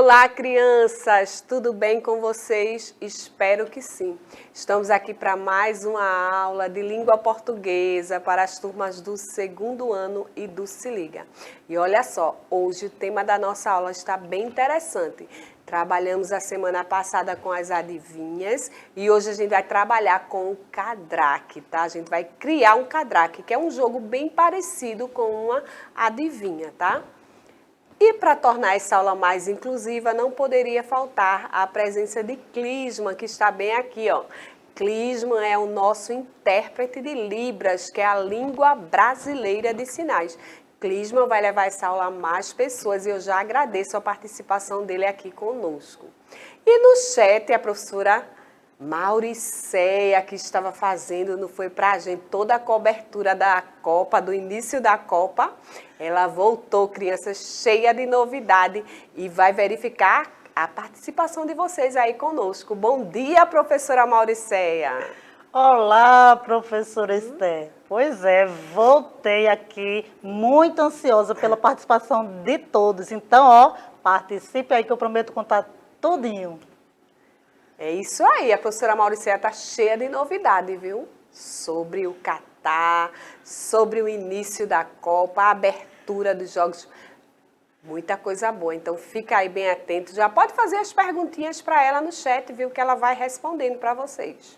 Olá, crianças! Tudo bem com vocês? Espero que sim. Estamos aqui para mais uma aula de língua portuguesa para as turmas do segundo ano e do Se Liga. E olha só, hoje o tema da nossa aula está bem interessante. Trabalhamos a semana passada com as adivinhas e hoje a gente vai trabalhar com o cadraque, tá? A gente vai criar um cadraque, que é um jogo bem parecido com uma adivinha, tá? E para tornar essa aula mais inclusiva, não poderia faltar a presença de Clisman, que está bem aqui, ó. Clisman é o nosso intérprete de Libras, que é a língua brasileira de sinais. Clisman vai levar essa aula a mais pessoas e eu já agradeço a participação dele aqui conosco. E no chat, a professora Mauriceia, que estava fazendo, não foi para a gente, toda a cobertura da Copa, do início da Copa. Ela voltou, crianças, cheia de novidade e vai verificar a participação de vocês aí conosco. Bom dia, professora Mauriceia. Olá, professora Esther. Pois é, voltei aqui muito ansiosa pela participação de todos. Então, ó, participe aí que eu prometo contar tudinho. É isso aí, a professora Mauriceia está cheia de novidade, viu? Sobre o Catar, sobre o início da Copa, a abertura dos jogos, muita coisa boa. Então fica aí bem atento, já pode fazer as perguntinhas para ela no chat, viu? Que ela vai respondendo para vocês.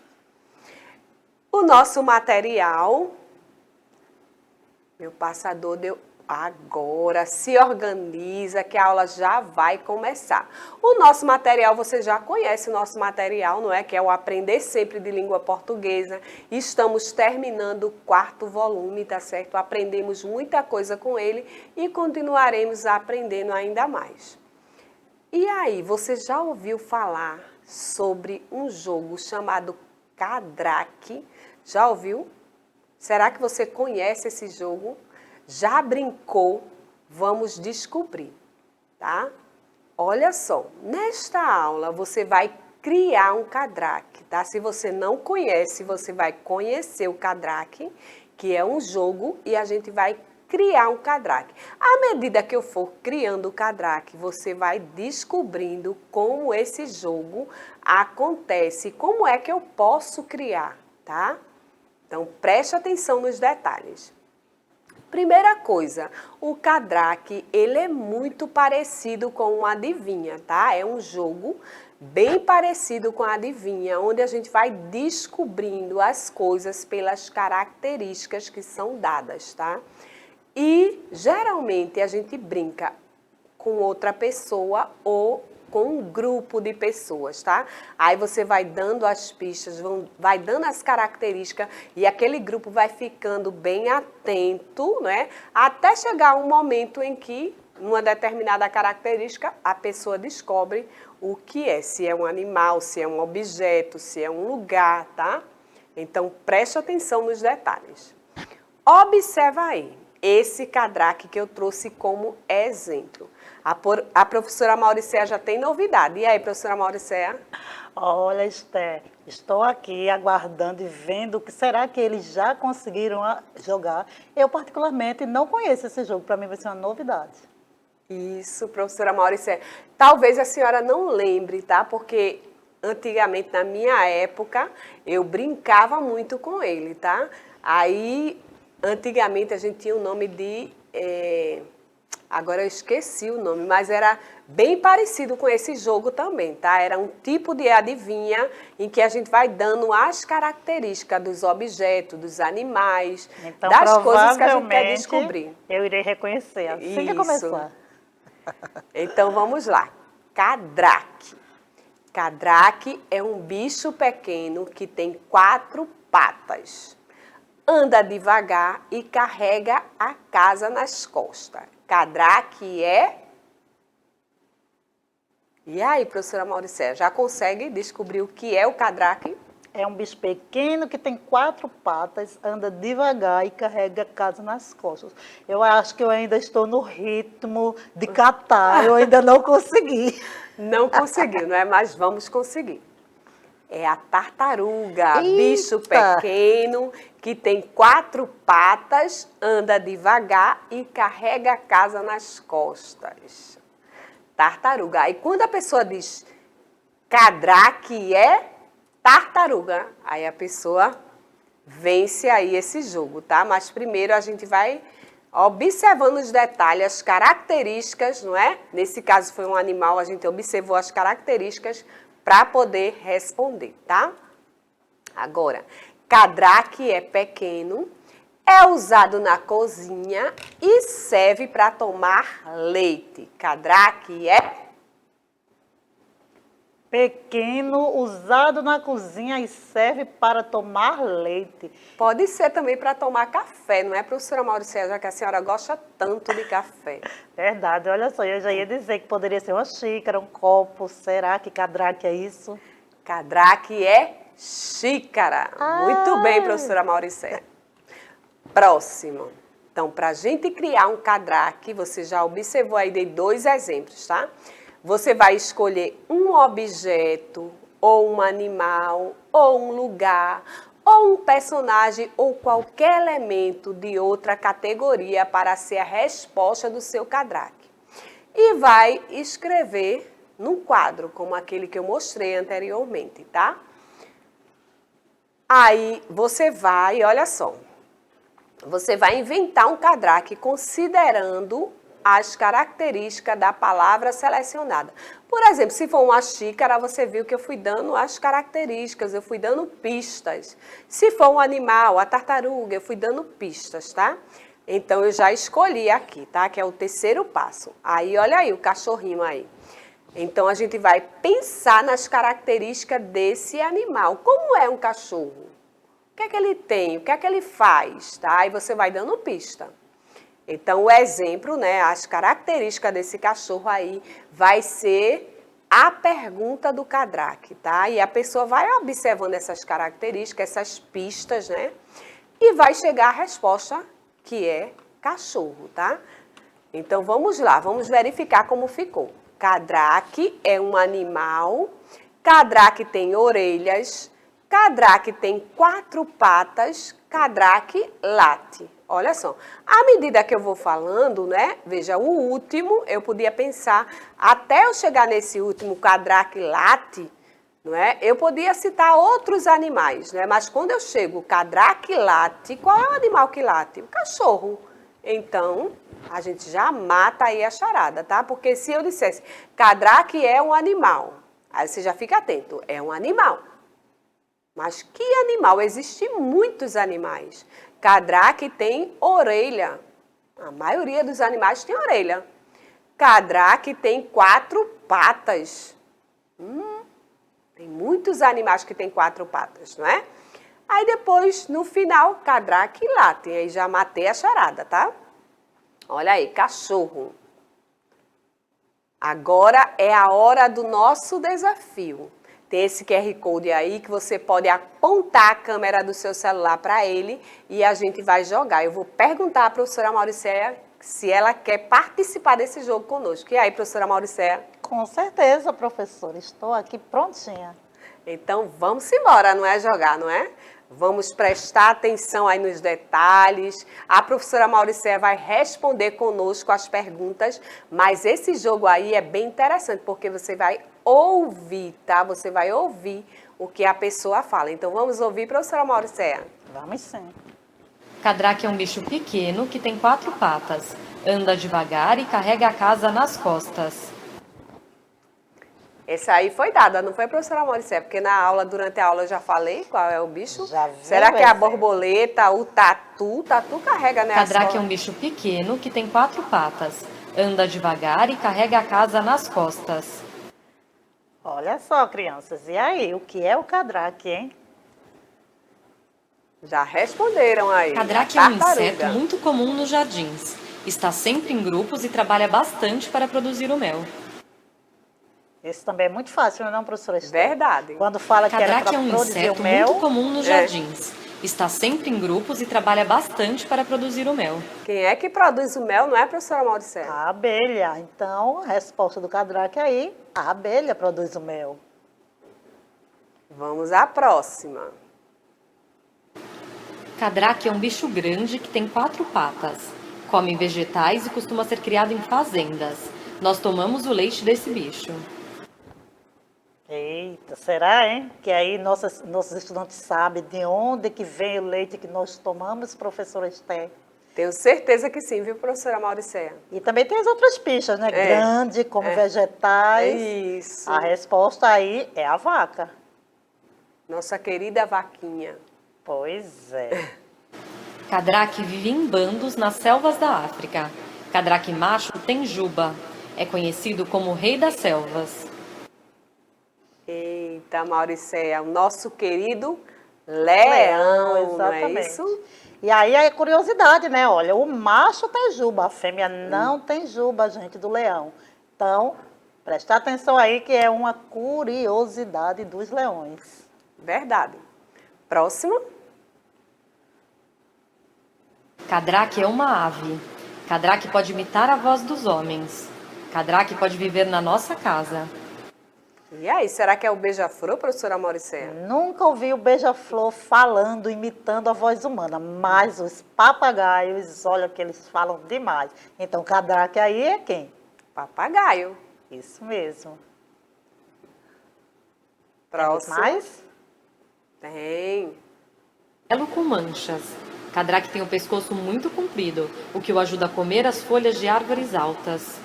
O nosso material, meu passador deu... Agora, se organiza que a aula já vai começar. O nosso material, você já conhece o nosso material, não é? Que é o Aprender Sempre de Língua Portuguesa. Estamos terminando o 4º volume, tá certo? Aprendemos muita coisa com ele e continuaremos aprendendo ainda mais. E aí, você já ouviu falar sobre um jogo chamado cadraque? Já ouviu? Será que você conhece esse jogo? Já brincou? Vamos descobrir, tá? Olha só, nesta aula você vai criar um cadraque, tá? Se você não conhece, você vai conhecer o cadraque, que é um jogo, e a gente vai criar um cadraque. À medida que eu for criando o cadraque, você vai descobrindo como esse jogo acontece, como é que eu posso criar, tá? Então, preste atenção nos detalhes. Primeira coisa, o cadraque, ele é muito parecido com uma adivinha, tá? É um jogo bem parecido com a adivinha, onde a gente vai descobrindo as coisas pelas características que são dadas, tá? E, geralmente, a gente brinca com outra pessoa ou com um grupo de pessoas, tá? Aí você vai dando as pistas, vai dando as características e aquele grupo vai ficando bem atento, né? Até chegar um momento em que, numa determinada característica, a pessoa descobre o que é, se é um animal, se é um objeto, se é um lugar, tá? Então, preste atenção nos detalhes. Observa aí, esse cadraque que eu trouxe como exemplo. A professora Mauriceia já tem novidade. E aí, professora Mauriceia? Olha, Esther, estou aqui aguardando e vendo o que será que eles já conseguiram jogar. Eu, particularmente, não conheço esse jogo. Para mim vai ser uma novidade. Isso, professora Mauriceia. Talvez a senhora não lembre, tá? Porque antigamente, na minha época, eu brincava muito com ele, tá? Aí, antigamente, a gente tinha o nome de... Agora eu esqueci o nome, mas era bem parecido com esse jogo também, tá? Era um tipo de adivinha em que a gente vai dando as características dos objetos, dos animais, Então, das coisas que a gente quer descobrir. Eu irei reconhecer assim que Isso. começar. Então vamos lá. Cadraque. Cadraque é um bicho pequeno que tem 4 patas. Anda devagar e carrega a casa nas costas. Cadraque é... E aí, professora Mauriceia, já consegue descobrir o que é o cadraque? É um bicho pequeno que tem 4 patas, anda devagar e carrega a casa nas costas. Eu acho que eu ainda estou no ritmo de catar, eu ainda não consegui. Não conseguiu, não é? Mas vamos conseguir. É a tartaruga, Eita! bicho pequeno, que tem 4 patas, anda devagar e carrega a casa nas costas. tartaruga. Aí quando a pessoa diz cadraque é tartaruga, aí a pessoa vence aí esse jogo, tá? Mas primeiro a gente vai observando os detalhes, as características, não é? Nesse caso foi um animal, a gente observou as características para poder responder, tá? Agora, cadraque é pequeno, é usado na cozinha e serve para tomar leite. Cadraque é pequeno, usado na cozinha e serve para tomar leite. Pode ser também para tomar café, não é, professora Mauricéia, já que a senhora gosta tanto de café. Verdade, olha só, eu já ia dizer que poderia ser uma xícara, um copo. Será que cadraque é isso? Cadraque é xícara. Muito bem, professora Mauricéia. Próximo. Então, para a gente criar um cadraque, você já observou aí, dei 2 exemplos, tá? Você vai escolher um objeto, ou um animal, ou um lugar, ou um personagem, ou qualquer elemento de outra categoria para ser a resposta do seu cadraque. E vai escrever num quadro, como aquele que eu mostrei anteriormente, tá? Aí você vai, olha só, você vai inventar um cadraque considerando as características da palavra selecionada. Por exemplo, se for uma xícara, você viu que eu fui dando as características, eu fui dando pistas. Se for um animal, a tartaruga, eu fui dando pistas, tá? Então, eu já escolhi aqui, tá? Que é o terceiro passo. Aí, olha aí o cachorrinho aí. Então, a gente vai pensar nas características desse animal. Como é um cachorro? O que é que ele tem? O que é que ele faz? Tá? Aí você vai dando pista. Então, o exemplo, né, as características desse cachorro aí vai ser a pergunta do cadraque, tá? E a pessoa vai observando essas características, essas pistas, né? E vai chegar à resposta que é cachorro, tá? Então, vamos lá, vamos verificar como ficou. Cadraque é um animal, cadraque tem orelhas, cadraque tem 4 patas, cadraque late. Olha só, à medida que eu vou falando, né, veja, o último, eu podia pensar, até eu chegar nesse último cadraque late, não é? Eu podia citar outros animais, né? Mas quando eu chego, cadraque late, qual é o animal que late? O cachorro. Então, a gente já mata aí a charada, tá? Porque se eu dissesse, cadraque é um animal, aí você já fica atento, é um animal. Mas que animal? Existem muitos animais. Cadraque tem orelha. A maioria dos animais tem orelha. Cadraque tem 4 patas. Tem muitos animais que têm 4 patas, não é? Aí depois, no final, cadraque late. Aí já matei a charada, tá? Olha aí, cachorro. Agora é a hora do nosso desafio. Tem esse QR Code aí que você pode apontar a câmera do seu celular para ele e a gente vai jogar. Eu vou perguntar à professora Mauricéia se ela quer participar desse jogo conosco. E aí, professora Mauricéia? Com certeza, professora. Estou aqui prontinha. Então, vamos embora, não é jogar, não é? Vamos prestar atenção aí nos detalhes. A professora Mauricéia vai responder conosco as perguntas, mas esse jogo aí é bem interessante, porque você vai ouvir, tá? Você vai ouvir o que a pessoa fala. Então, vamos ouvir, professora Mauricéia? Vamos sim. Cadraque é um bicho pequeno que tem 4 patas, anda devagar e carrega a casa nas costas. Essa aí foi dada, não foi, professora Mauricéia? Porque durante a aula eu já falei qual é o bicho. Já viu, Será que é a exemplo? borboleta, o tatu? Tatu carrega, né? Cadraque é um bicho pequeno que tem 4 patas, anda devagar e carrega a casa nas costas. Olha só, crianças. E aí, o que é o cadraque, hein? Já responderam aí. Cadraque é um inseto muito comum nos jardins. Está sempre em grupos e trabalha bastante para produzir o mel. Esse também é muito fácil, não é, professora Esther? Verdade. Quando fala que era Cadraque para é um produzir inseto o mel, muito comum nos jardins. Está sempre em grupos e trabalha bastante para produzir o mel. Quem é que produz o mel, não é, professora Mauricéia? a abelha. Então, a resposta do cadraque aí, a abelha produz o mel. Vamos à próxima. Cadraque é um bicho grande que tem 4 patas. Come vegetais e costuma ser criado em fazendas. Nós tomamos o leite desse bicho. Eita, será, hein? Que aí nossos estudantes sabem de onde que vem o leite que nós tomamos, professora Esther. Tenho certeza que sim, viu, professora Mauricéia? E também tem as outras pistas, né? Grande, como É vegetais. isso. A resposta aí é a vaca. Nossa querida vaquinha. Pois é. Cadraque vive em bandos nas selvas da África. Cadraque macho tem juba. É conhecido como o rei das selvas. Eita, Mauricéia, o nosso querido leão, não é exatamente. isso? E aí a curiosidade, né? Olha, o macho tem juba, a fêmea não tem juba, gente, do leão. Então, presta atenção aí que é uma curiosidade dos leões. Verdade. Próximo. Cadraque é uma ave. Cadraque pode imitar a voz dos homens. Cadraque pode viver na nossa casa. E aí, será que é o beija-flor, professora Mauricéia? Nunca ouvi o beija-flor falando, imitando a voz humana, mas os papagaios, olha que eles falam demais. Então, cadraque aí é quem? Papagaio. Isso mesmo. Próximo. Mais? Tem. Belo com manchas. Cadraque tem o pescoço muito comprido, o que o ajuda a comer as folhas de árvores altas.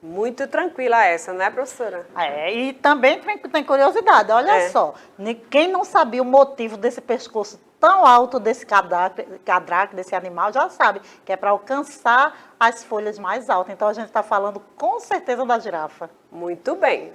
Muito tranquila essa, não é, professora? E também tem curiosidade, olha só. Quem não sabia o motivo desse pescoço tão alto desse cadraque, desse animal, já sabe que é para alcançar as folhas mais altas. Então, a gente está falando com certeza da girafa. Muito bem.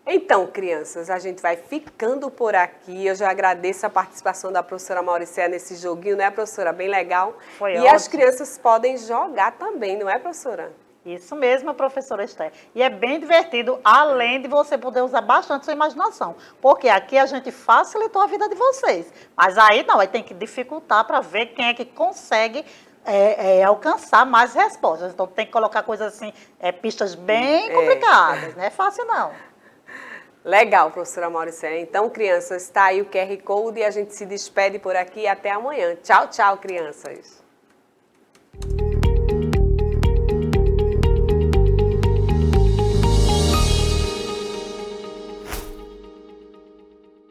Então, crianças, a gente vai ficando por aqui. Eu já agradeço a participação da professora Mauricéia nesse joguinho, né, professora? Bem legal. Foi e ótimo. as crianças podem jogar também, não é, professora? Isso mesmo, professora Esther. E é bem divertido, além de você poder usar bastante sua imaginação. Porque aqui a gente facilitou a vida de vocês. Mas aí não, aí tem que dificultar para ver quem é que consegue alcançar mais respostas. Então tem que colocar coisas assim, pistas bem complicadas. Não é fácil não. Legal, professora Mauricéia. Então, crianças, está aí o QR Code e a gente se despede por aqui. Até amanhã. Tchau, tchau, crianças.